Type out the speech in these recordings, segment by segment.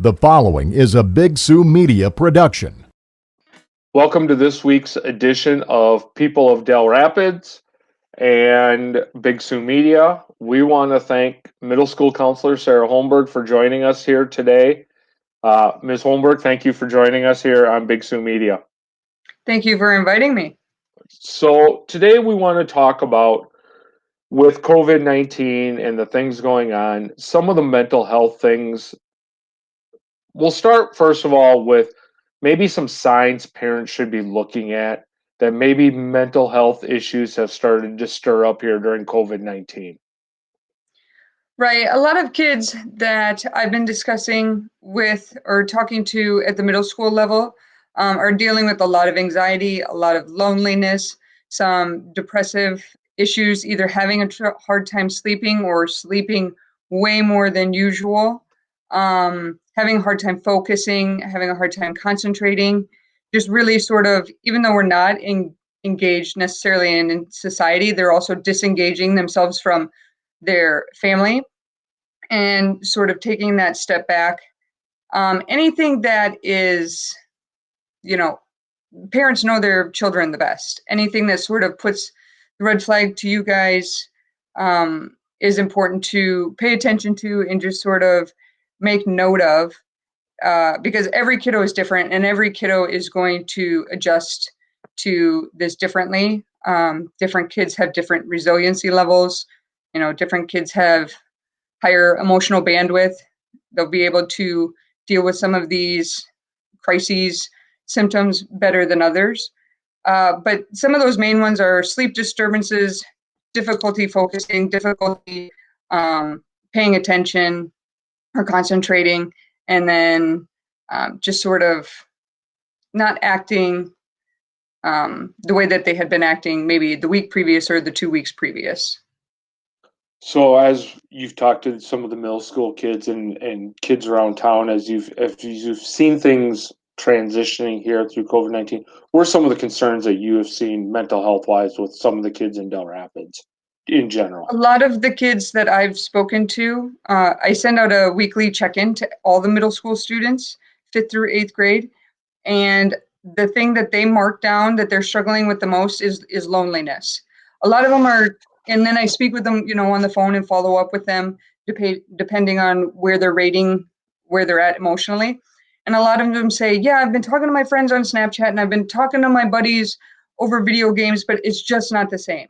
The following is a Big Sioux Media production. Welcome to this week's edition of People of Dell Rapids and Big Sioux Media. We want to thank middle school counselor Sara Holmberg for joining us here today. Ms. Holmberg, thank you for joining us here on Big Sioux Media. Thank you for inviting me. So today we want to talk about, with COVID-19 and the things going on, some of the mental health things. We'll start first of all with maybe some signs parents should be looking at that maybe mental health issues have started to stir up here during COVID-19. Right. A lot of kids that I've been discussing with or talking to at the middle school level are dealing with a lot of anxiety, a lot of loneliness, some depressive issues, either having a hard time sleeping or sleeping way more than usual, having a hard time focusing, having a hard time concentrating, just really sort of, even though we're not engaged necessarily in society, they're also disengaging themselves from their family and sort of taking that step back. Anything that is, parents know their children the best. Anything that sort of puts the red flag to you guys is important to pay attention to and just sort of make note of, because every kiddo is different and every kiddo is going to adjust to this differently. Different kids have different resiliency levels. Different kids have higher emotional bandwidth. They'll be able to deal with some of these crises symptoms better than others. But some of those main ones are sleep disturbances, difficulty focusing, difficulty paying attention or concentrating, and then just sort of not acting the way that they had been acting maybe the week previous or the 2 weeks previous. So as you've talked to some of the middle school kids and kids around town, as you've seen things transitioning here through COVID-19, what are some of the concerns that you have seen mental health wise with some of the kids in Dell Rapids in general? A lot of the kids that I've spoken to, I send out a weekly check-in to all the middle school students, 5th through 8th grade. And the thing that they mark down that they're struggling with the most is loneliness. A lot of them are, and then I speak with them, on the phone and follow up with them, depending on where they're rating, where they're at emotionally. And a lot of them say, yeah, I've been talking to my friends on Snapchat and I've been talking to my buddies over video games, but it's just not the same.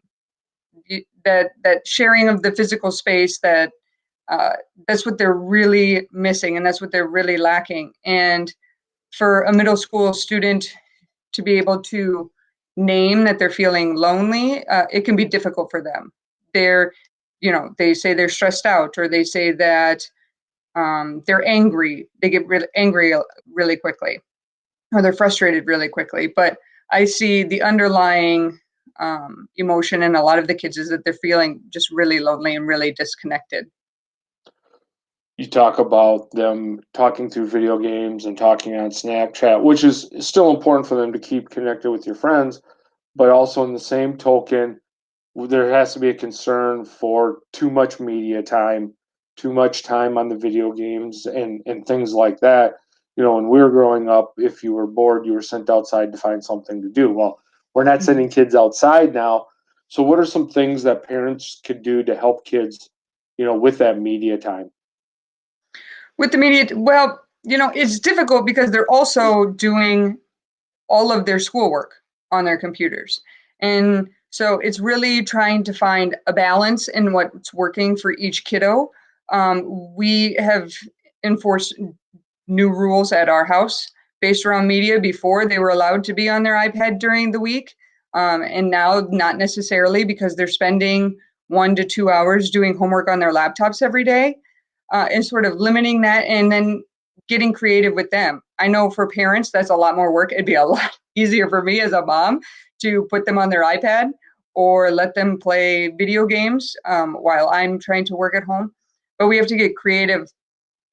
That sharing of the physical space, that's what they're really missing, and that's what they're really lacking. And for a middle school student to be able to name that they're feeling lonely, it can be difficult for them. They say they're stressed out, or they say that they're angry. They get really angry really quickly, or they're frustrated really quickly. But I see the underlying emotion in a lot of the kids is that they're feeling just really lonely and really disconnected. You talk about them talking through video games and talking on Snapchat, which is still important for them to keep connected with your friends, but also in the same token, there has to be a concern for too much media time, too much time on the video games and things like that. When we were growing up, if you were bored, you were sent outside to find something to do. Well, we're not sending kids outside now. So what are some things that parents could do to help kids, with that media time? With the media, well, it's difficult because they're also doing all of their schoolwork on their computers. And so it's really trying to find a balance in what's working for each kiddo. We have enforced new rules at our house based around media. Before, they were allowed to be on their iPad during the week. And now not necessarily, because they're spending 1 to 2 hours doing homework on their laptops every day. And sort of limiting that and then getting creative with them. I know for parents, that's a lot more work. It'd be a lot easier for me as a mom to put them on their iPad or let them play video games while I'm trying to work at home. But we have to get creative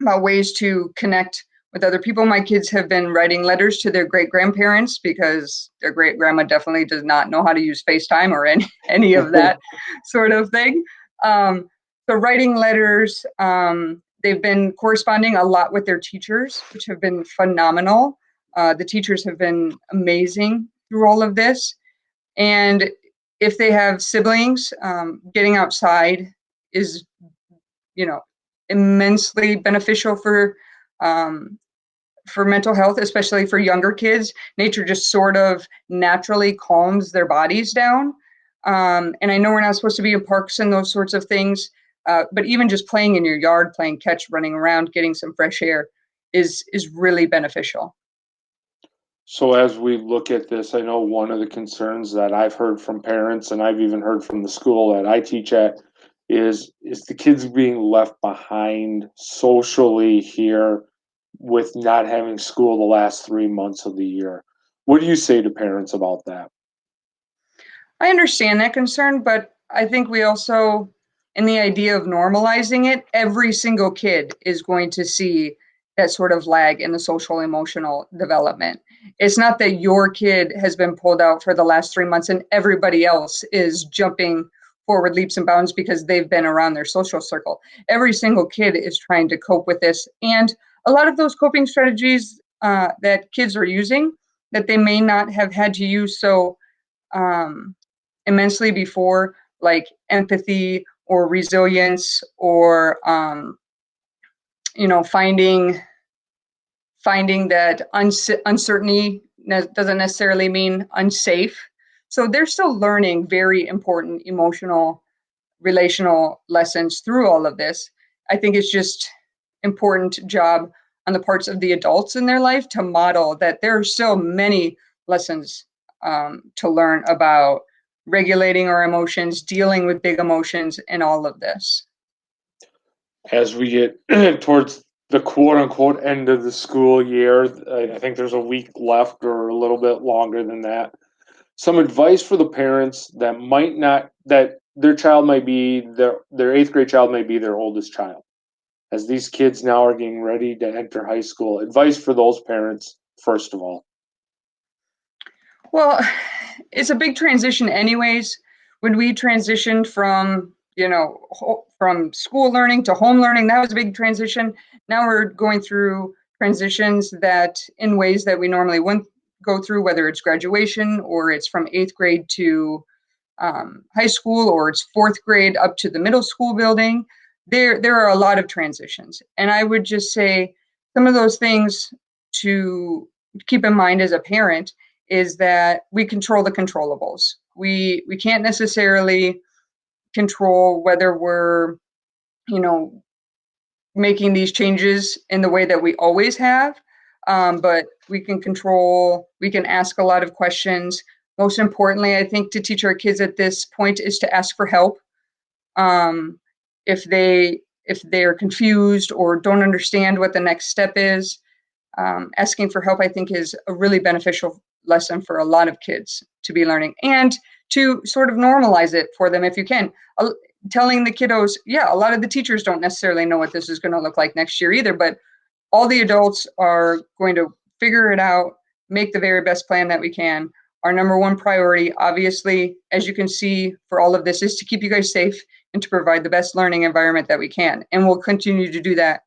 about ways to connect with other people. My kids have been writing letters to their great-grandparents because their great-grandma definitely does not know how to use FaceTime or any of that sort of thing. So writing letters, They've been corresponding a lot with their teachers, which have been phenomenal. The teachers have been amazing through all of this. And if they have siblings, getting outside is, immensely beneficial for mental health, especially for younger kids. Nature just sort of naturally calms their bodies down. And I know we're not supposed to be in parks and those sorts of things, but even just playing in your yard, playing catch, running around, getting some fresh air is really beneficial. So as we look at this, I know one of the concerns that I've heard from parents, and I've even heard from the school that I teach at, is the kids being left behind socially here with not having school the last 3 months of the year. What do you say to parents about that? I understand that concern, but I think we also, in the idea of normalizing it, every single kid is going to see that sort of lag in the social emotional development. It's not that your kid has been pulled out for the last 3 months and everybody else is jumping forward leaps and bounds because they've been around their social circle. Every single kid is trying to cope with this. And a lot of those coping strategies that kids are using that they may not have had to use so immensely before, like empathy or resilience or finding that uncertainty doesn't necessarily mean unsafe. So they're still learning very important emotional, relational lessons through all of this. I think it's just important job on the parts of the adults in their life to model that there are still many lessons to learn about regulating our emotions, dealing with big emotions, and all of this. As we get towards the quote unquote end of the school year, I think there's a week left or a little bit longer than that. Some advice for the parents that might not, that their child might be, their eighth grade child may be their oldest child. As these kids now are getting ready to enter high school, advice for those parents, first of all. Well, it's a big transition anyways. When we transitioned from, from school learning to home learning, that was a big transition. Now we're going through transitions that in ways that we normally wouldn't go through, whether it's graduation or it's from eighth grade to high school or it's fourth grade up to the middle school building. There are a lot of transitions. And I would just say some of those things to keep in mind as a parent is that we control the controllables. We can't necessarily control whether we're, making these changes in the way that we always have, but we can ask a lot of questions. Most importantly, I think to teach our kids at this point is to ask for help. If they're confused or don't understand what the next step is, asking for help, I think, is a really beneficial lesson for a lot of kids to be learning, and to sort of normalize it for them if you can. Telling the kiddos, yeah, a lot of the teachers don't necessarily know what this is going to look like next year either, but all the adults are going to figure it out, make the very best plan that we can. Our number one priority, obviously, as you can see for all of this, is to keep you guys safe and to provide the best learning environment that we can. And we'll continue to do that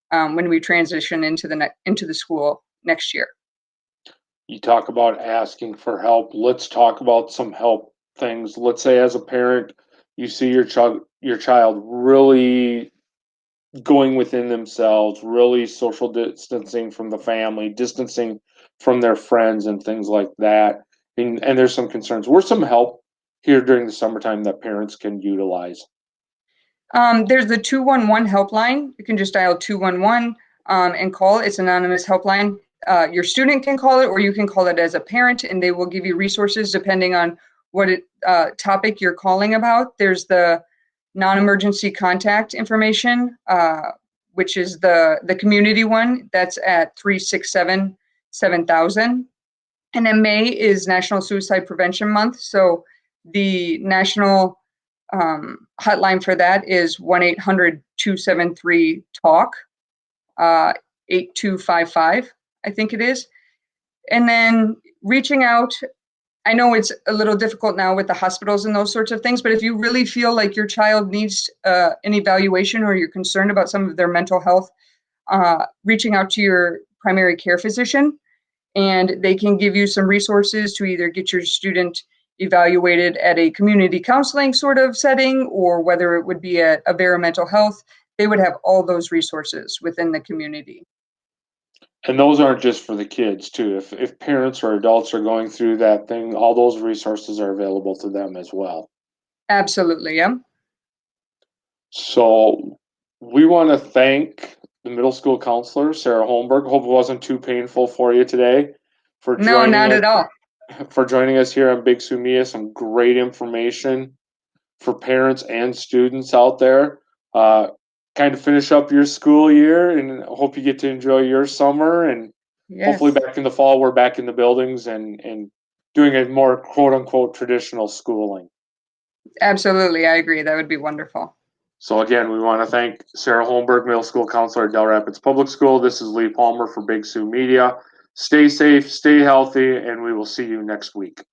when we transition into the school next year. You talk about asking for help. Let's talk about some help things. Let's say as a parent, you see your child really going within themselves, really social distancing from the family, distancing from their friends and things like that. And there's some concerns. Where's some help here during the summertime that parents can utilize? There's the 211 helpline. You can just dial 211 and call. It's an anonymous helpline. Your student can call it, or you can call it as a parent, and they will give you resources depending on what topic you're calling about. There's the non-emergency contact information, which is the community one. That's at 367-7000. And then May is National Suicide Prevention Month. So the national hotline for that is 1-800-273-TALK, 8255, I think it is. And then reaching out I know it's a little difficult now with the hospitals and those sorts of things, but if you really feel like your child needs an evaluation or you're concerned about some of their mental health, reaching out to your primary care physician, and they can give you some resources to either get your student evaluated at a community counseling sort of setting, or whether it would be at a Vera Mental Health. They would have all those resources within the community. And those aren't just for the kids too. If parents or adults are going through that thing, all those resources are available to them as well. Absolutely, yeah. So we want to thank the middle school counselor, Sara Holmberg. Hope it wasn't too painful for you today for No, joining not us at all. here on Big Sioux Media. Some great information for parents and students out there. Kind of finish up your school year, and hope you get to enjoy your summer. And hopefully, Yes, back in the fall, we're back in the buildings and doing a more quote unquote traditional schooling. absolutely. I agree. That would be wonderful. So again, we want to thank Sara Holmberg, middle school counselor at Dell Rapids Public School. This is Lee Palmer for Big Sioux Media. Stay safe, stay healthy, and we will see you next week.